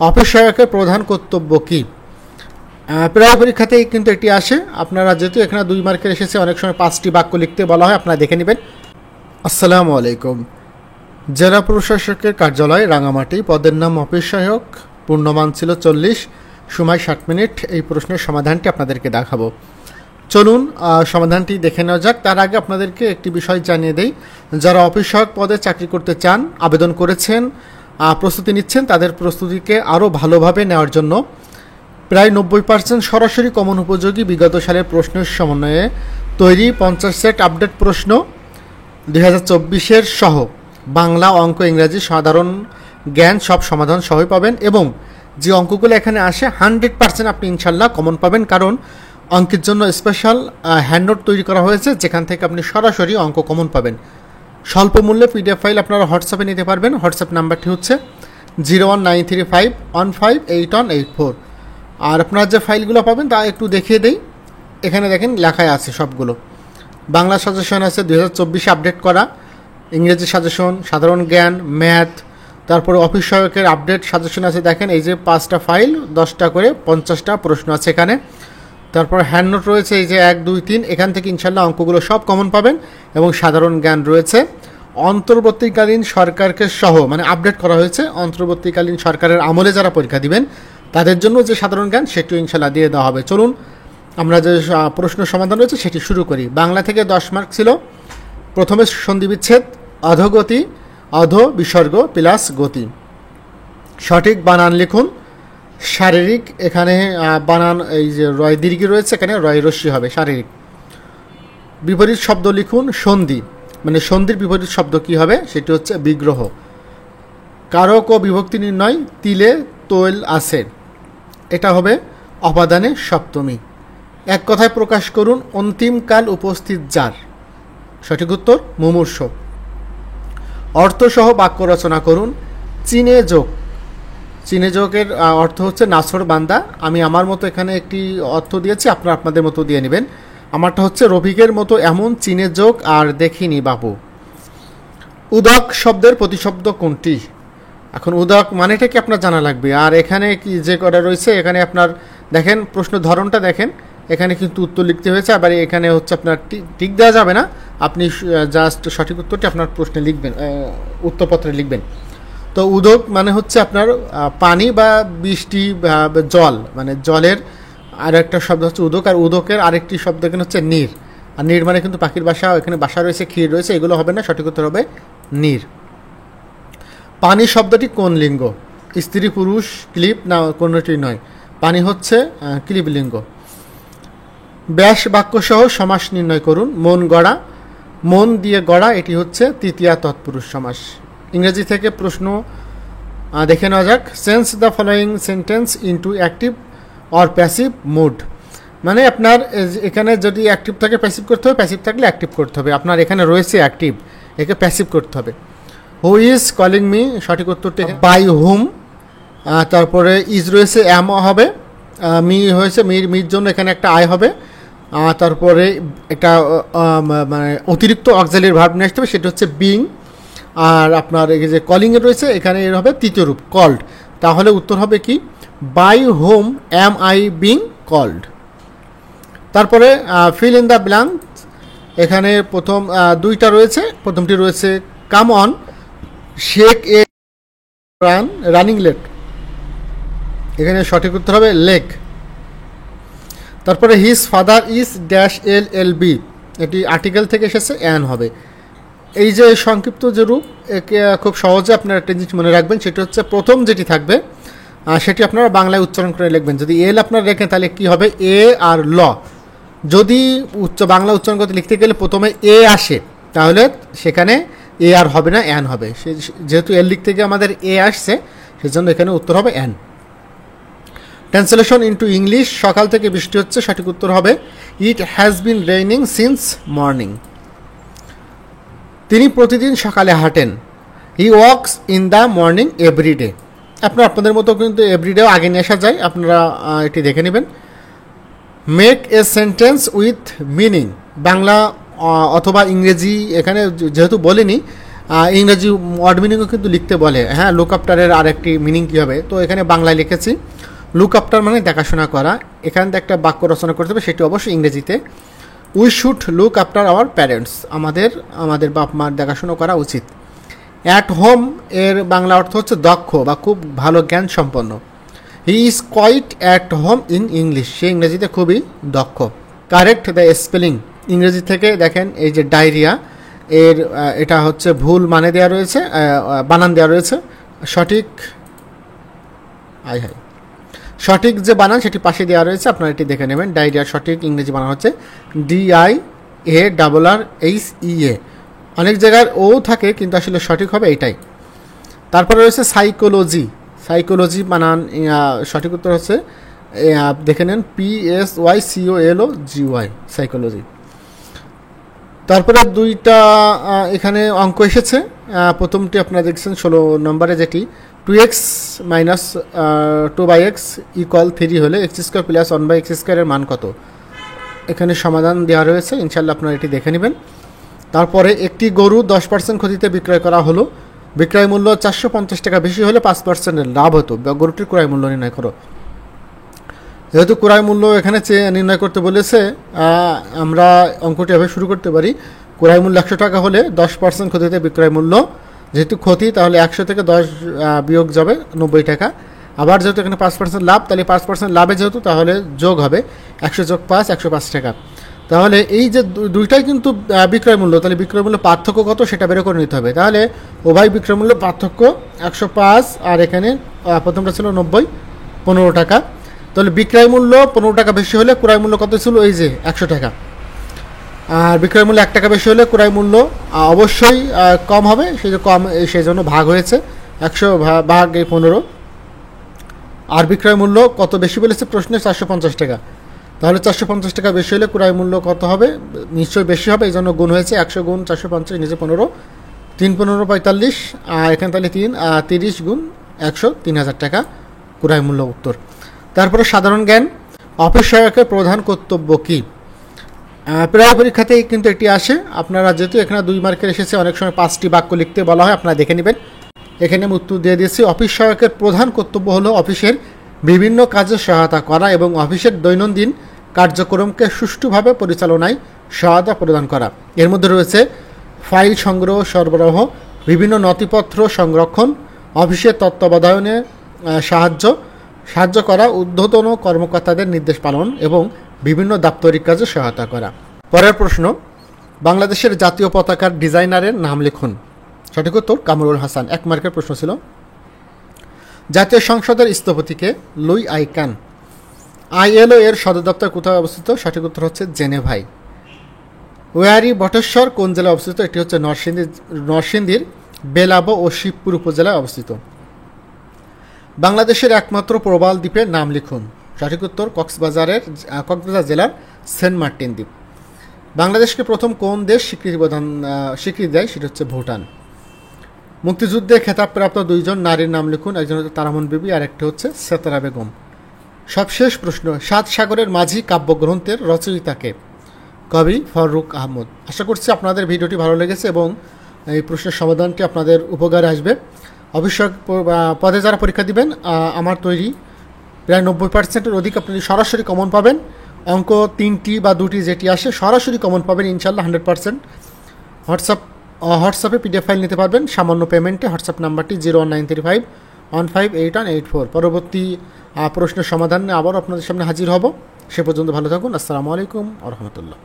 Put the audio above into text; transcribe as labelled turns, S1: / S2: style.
S1: Office সহায়কের প্রধান কর্তব্য কী? প্রায় পরীক্ষাতেই কিন্তু এটি আসে। আপনারা যেহেতু এখানে 2 মার্কের এসেছে, অনেক সময় 5টি বাক্য লিখতে বলা হয়, আপনারা দেখে নেবেন। আসসালামু আলাইকুম। জেলা প্রশাসকের কার্যালয় রাঙামাটি, পদের নাম অফিস সহায়ক, পূর্ণমান ছিল 40, সময় 60 মিনিট। এই প্রশ্নের সমাধানটি আপনাদেরকে দেখাবো। চলুন সমাধানটি দেখে নেওয়া যাক। তার আগে আপনাদেরকে একটি বিষয় জানিয়ে দেই, যারা অফিস সহায়ক পদে চাকরি করতে চান, আবেদন করেছেন, প্রস্তুতি নিচ্ছেন, তাদের প্রস্তুতিকে আরও ভালোভাবে নেওয়ার জন্য প্রায় 90% সরাসরি কমন উপযোগী বিগত সালের প্রশ্নের সমন্বয়ে তৈরি 50 সেট আপডেট প্রশ্ন 2024-এর সহ বাংলা, অঙ্ক, ইংরাজি, সাধারণ জ্ঞান সব সমাধান সহই পাবেন। এবং যে অঙ্কগুলো এখানে আসে 100% আপনি ইনশাল্লাহ কমন পাবেন, কারণ অঙ্কের জন্য স্পেশাল হ্যান্ডনোট তৈরি করা হয়েছে, যেখান থেকে আপনি সরাসরি অঙ্ক কমন পাবেন। স্বল্প মূল্যে পিডিএফ ফাইল আপনারা হোয়াটসঅ্যাপে নিতে পারবেন। হোয়াটসঅ্যাপ নাম্বারটি হচ্ছে 01935158184। আর আপনারা যে ফাইলগুলো পাবেন তা একটু দেখিয়ে দেই। এখানে দেখেন লেখায় আছে সবগুলো। বাংলা সাজেশন আছে 2024 আপডেট করা, ইংরেজি সাজেশন, সাধারণ জ্ঞান, ম্যাথ, তারপরে অফিস সহায়কের আপডেট সাজেশন আছে। দেখেন এই যে 5টা ফাইল, 10টা করে 50টা প্রশ্ন আছে এখানে। তারপর হ্যান্ডনোট রয়েছে এই যে 1, 2, 3, এখান থেকে ইনশাল্লাহ অঙ্কগুলো সব কমন পাবেন। এবং সাধারণ জ্ঞান রয়েছে। অন্তর্বর্তীকালীন সরকারকে সহ মানে আপডেট করা হয়েছে, অন্তর্বর্তীকালীন সরকারের আমলে যারা পরীক্ষা দিবেন তাদের জন্য যে সাধারণ জ্ঞান সেটিও ইনশাল্লাহ দিয়ে দেওয়া হবে। চলুন আমরা যে প্রশ্ন সমাধান রয়েছে সেটি শুরু করি। বাংলা থেকে 10 মার্ক ছিল। প্রথমে সন্ধিবিচ্ছেদ, অধোগতি, অধ বিসর্গ প্লাস গতি। সঠিক বানান লিখুন। শারীরিক, এখানে বানান এই যে রয় দীর্ঘ রয়েছে, এখানে রয় রস্যি হবে, শারীরিক। বিপরীত শব্দ লিখুন। সন্ধি, মানে সন্ধির বিপরীত শব্দ কি হবে সেটি হচ্ছে বিগ্রহ। কারক ও বিভক্তি নির্ণয়। তিলে তৈল আছে, এটা হবে অপাদানে সপ্তমী। এক কথায় প্রকাশ করুন। অন্তিমকাল উপস্থিত যার। সঠিক উত্তর মুমূর্ষ। অর্থসহ বাক্য রচনা করুন। চীনে যোগ। চীনে যোগের অর্থ হচ্ছে নাছর বান্দা। আমি আমার মতো এখানে একটি অর্থ দিয়েছি, আপনারা আপনাদের মতো দিয়ে নেবেন। আমারটা হচ্ছে রফিকের মতো এমন চীনে যোগ আর দেখিনি বাবু। উদক শব্দের প্রতিশব্দ কোনটি? এখন উদক মানেটা কি আপনার জানা লাগবে। আর এখানে কি যে কটা রয়েছে, এখানে আপনার দেখেন প্রশ্ন ধরনটা দেখেন, এখানে কিন্তু উত্তর লিখতে হয়েছে। আবার এখানে হচ্ছে আপনার টিক দেওয়া যাবে না, আপনি জাস্ট সঠিক উত্তরটি আপনার প্রশ্নে লিখবেন, উত্তরপত্রে লিখবেন। তো উদক মানে হচ্ছে আপনার পানি বা বৃষ্টি বা জল, মানে জলের আর একটা শব্দ হচ্ছে উদক। আর উদকের আরেকটি শব্দ এখানে হচ্ছে নীর। আর নীর মানে কিন্তু পাখির বাসা, এখানে বাসা রয়েছে, ক্ষীর রয়েছে, এগুলো হবে না, সঠিক উত্তর হবে নীর। পানি শব্দটি কোন লিঙ্গ? স্ত্রী, পুরুষ, ক্লিপ না কোনটি নয়? পানি হচ্ছে ক্লিপ লিঙ্গ। ব্যাস বাক্যসহ সমাস নির্ণয় করুন। মন গড়া, মন দিয়ে গড়া, এটি হচ্ছে তৃতীয়া তৎপুরুষ সমাস। ইংরেজি থেকে প্রশ্ন দেখে নেওয়া যাক। Change the following sentence into active or passive mood. মানে আপনার এখানে যদি অ্যাক্টিভ থাকে প্যাসিভ করতে হবে, প্যাসিভ থাকলে অ্যাক্টিভ করতে হবে। আপনার এখানে রয়েছে অ্যাক্টিভ, একে প্যাসিভ করতে হবে। হু ইজ কলিং মি, সঠিক উত্তরটি বাই হুম। তারপরে ইজ রয়েছে অ্যাম হবে, মি হয়েছে মির জন্য এখানে একটা আই হবে। তারপরে একটা মানে অতিরিক্ত অক্সিলারি ভার্ব নিয়ে আসতে হবে, সেটা হচ্ছে বিং। আর আপনার এই যে কলিংয়ে রয়েছে এখানে এর হবে তৃতীয় রূপ কল্ড। তাহলে উত্তর হবে কি? By whom am I being called. তারপরে ফিল ইন দ্য ব্ল্যাঙ্ক। এখানে প্রথম 2টা রয়েছে। প্রথমটি রয়েছে come on shake a running late, এখানে সঠিক উত্তর হবে লেগ। তারপরে his father is dash L L B, এটি আর্টিকেল থেকে এসেছে, অ্যান হবে। এই যে সংক্ষিপ্ত যে রূপ, একে খুব সহজে আপনারা একটা জিনিস মনে রাখবেন, সেটি হচ্ছে প্রথম যেটি থাকবে সেটি আপনারা বাংলায় উচ্চারণ করে লিখবেন। যদি এল আপনারা লেখেন তাহলে কি হবে? এ আর ল। যদি বাংলা উচ্চারণ করতে লিখতে গেলে প্রথমে এ আসে, তাহলে সেখানে এ আর হবে না, অ্যান হবে। যেহেতু এল লিখতে গিয়ে আমাদের এ আসছে, সেজন্য এখানে উত্তর হবে অ্যান। Translation into English. সকাল থেকে বৃষ্টি হচ্ছে, সঠিক উত্তর হবে it has been raining since morning. তিনি প্রতিদিন সকালে হাঁটেন। He walks in the morning everyday. আপনাদের মতো কিন্তু এভরিডেও আগে নিয়ে আসা যায়, আপনারা এটি দেখে নেবেন। Make a sentence with meaning. Bangla অথবা ইংরেজি এখানে যেহেতু বলিনি, ইংরেজি ওয়ার্ড মিনিংও কিন্তু লিখতে বলে। হ্যাঁ, লুক আফটারের আরেকটি মিনিং কী হবে, তো এখানে বাংলায় লিখেছি লুক আফটার মানে দেখাশোনা করা। এখান থেকে একটা বাক্য রচনা করতে হবে, সেটি অবশ্যই ইংরেজিতে। We should look after our parents, আমাদের বাপ মার দেখাশোনা করা উচিত। অ্যাট হোম এর বাংলা অর্থ হচ্ছে দক্ষ বা খুব ভালো জ্ঞান সম্পন্ন। He is quite at home in English, সে ইংরেজিতে খুবই দক্ষ। কারেক্ট দ্য স্পেলিং, ইংরেজি থেকে দেখেন এই যে ডায়রিয়া এর এটা হচ্ছে ভুল মানে দেওয়া রয়েছে, বানান দেওয়া রয়েছে। সঠিক যে বানান সেটি পাশে দেওয়া রয়েছে, আপনারা এটি দেখে নেবেন। ডায়রিয়ার সঠিক ইংরেজি বানান হচ্ছে DIARRHEA। অনেক জায়গার ও থাকে, কিন্তু আসলে সঠিক হবে এটাই। তারপরে রয়েছে সাইকোলজি বানান, সঠিক উত্তর হচ্ছে দেখে নেন PSYCOLOGY, সাইকোলজি। তারপরে দুইটা এখানে অঙ্ক এসেছে। প্রথমটি আপনারা দেখছেন 16 নম্বরে, যেটি 2x - 2/x = 3 হলে x² + 1/x² এর মান কত। এখানে সমাধান দেওয়া রয়েছে, ইনশাল্লাহ আপনারা এটি দেখে নেবেন। তারপরে একটি গরু 10% ক্ষতিতে বিক্রয় করা হলো, বিক্রয় মূল্য 450 টাকা বেশি হলে 5% লাভ হতো, গরুটির ক্রয় মূল্য নির্ণয় করো। যেহেতু ক্রয় মূল্য এখানে নির্ণয় করতে বলেছে, আমরা অঙ্কটি এভাবে শুরু করতে পারি। ক্রয় মূল্য 100 টাকা হলে 10% ক্ষতিতে বিক্রয় মূল্য, যেহেতু ক্ষতি তাহলে 100 থেকে 10 বিয়োগ যাবে 90 টাকা। আবার যেহেতু এখানে 5% লাভ, তাহলে 5% লাভে যেহেতু তাহলে যোগ হবে 100 + 5 105 টাকা। তাহলে এই যে দুইটাই কিন্তু বিক্রয় মূল্য, তাহলে বিক্রয় মূল্য পার্থক্য কত সেটা বের করে নিতে হবে। তাহলে উভয় বিক্রয় মূল্য পার্থক্য 105, আর এখানে প্রথমটা ছিল 90, 15 টাকা। তাহলে বিক্রয় মূল্য 15 টাকা বেশি হলে ক্রয় মূল্য কত ছিল, এই যে 100 টাকা। আর বিক্রয় মূল্য 1 টাকা বেশি হলে ক্রয় মূল্য অবশ্যই কম হবে, সেই জন্য ভাগ হয়েছে 100 ভাগ 15। আর বিক্রয় মূল্য কত বেশি বলেছে প্রশ্নে, 450 টাকা। তাহলে 450 টাকা বেশি হলে ক্রয় মূল্য কত হবে, নিশ্চয়ই বেশি হবে, এই জন্য গুণ হয়েছে 100 × 450 নিচে 15, 3 × 15 = 45, আর এখানে তাহলে 30 × 100 3000 টাকা ক্রয় মূল্য উত্তর। তারপরে সাধারণ জ্ঞান, অফিস সহায়কের প্রধান কর্তব্য কী। প্রায় পরীক্ষাতেই কিন্তু এটি আসে। আপনারা যেহেতু এখানে 2 মার্কের এসেছে, অনেক সময় 5টি বাক্য লিখতে বলা হয়, আপনারা দেখে নেবেন। এখানে আমি উত্তর দিয়ে দিয়েছি। অফিস সহায়কের প্রধান কর্তব্য হলো অফিসের বিভিন্ন কাজে সহায়তা করা এবং অফিসের দৈনন্দিন কার্যক্রমকে সুষ্ঠুভাবে পরিচালনায় সহায়তা প্রদান করা। এর মধ্যে রয়েছে ফাইল সংগ্রহ সরবরাহ, বিভিন্ন নথিপত্র সংরক্ষণ, অফিসের তত্ত্বাবধানে সাহায্য করা, ঊর্ধ্বতন কর্মকর্তাদের নির্দেশ পালন এবং বিভিন্ন দাপ্তরিক কাজে সহায়তা করা। পরের প্রশ্ন, বাংলাদেশের জাতীয় পতাকার ডিজাইনারের নাম লিখুন। সঠিক উত্তর কামরুল হাসান। 1 মার্কের প্রশ্ন ছিল। জাতীয় সংসদের স্থপতিকে লুই আইকান। ILO এর সদর দপ্তর কোথায় অবস্থিত, সঠিক উত্তর হচ্ছে জেনেভায়। ওয়ারি বটেশ্বর কোন জেলায় অবস্থিত, এটি হচ্ছে নরসিংদীর বেলাব ও শিবপুর উপজেলায় অবস্থিত। বাংলাদেশের একমাত্র প্রবাল দ্বীপের নাম লিখুন। সঠিক উত্তর কক্সবাজার জেলার সেন্ট মার্টিন দ্বীপ। বাংলাদেশকে প্রথম কোন দেশ স্বীকৃতি দেয়, সেটা হচ্ছে ভুটান। মুক্তিযুদ্ধে খেতাবপ্রাপ্ত 2 জন নারীর নাম লিখুন। একজন হচ্ছে তারামন বিবি, আর একটি হচ্ছে সেতারা বেগম। সবশেষ প্রশ্ন, 7 সাগরের মাঝি কাব্যগ্রন্থের রচয়িতাকে। কবি ফররুখ আহমদ। আশা করছি আপনাদের ভিডিওটি ভালো লেগেছে এবং এই প্রশ্নের সমাধানটি আপনাদের উপকারে আসবে। অবশ্যই পদে যারা পরীক্ষা দিবেন, আমার তৈরি প্রায় 90%-এর অধিক আপনি সরাসরি কমন পাবেন। অঙ্ক 3টি বা 2টি যেটি আসে সরাসরি কমন পাবেন ইনশাল্লাহ 100%। হোয়াটসঅ্যাপে PDF ফাইল নিতে পারবেন সামান্য পেমেন্টে। হোয়াটসঅ্যাপ নাম্বারটি 01935158184। পরবর্তী প্রশ্নের সমাধান নিয়ে আবার আপনাদের সামনে হাজির হব। সে পর্যন্ত ভালো থাকুন। আসসালামু আলাইকুম ওয়া রাহমাতুল্লাহ।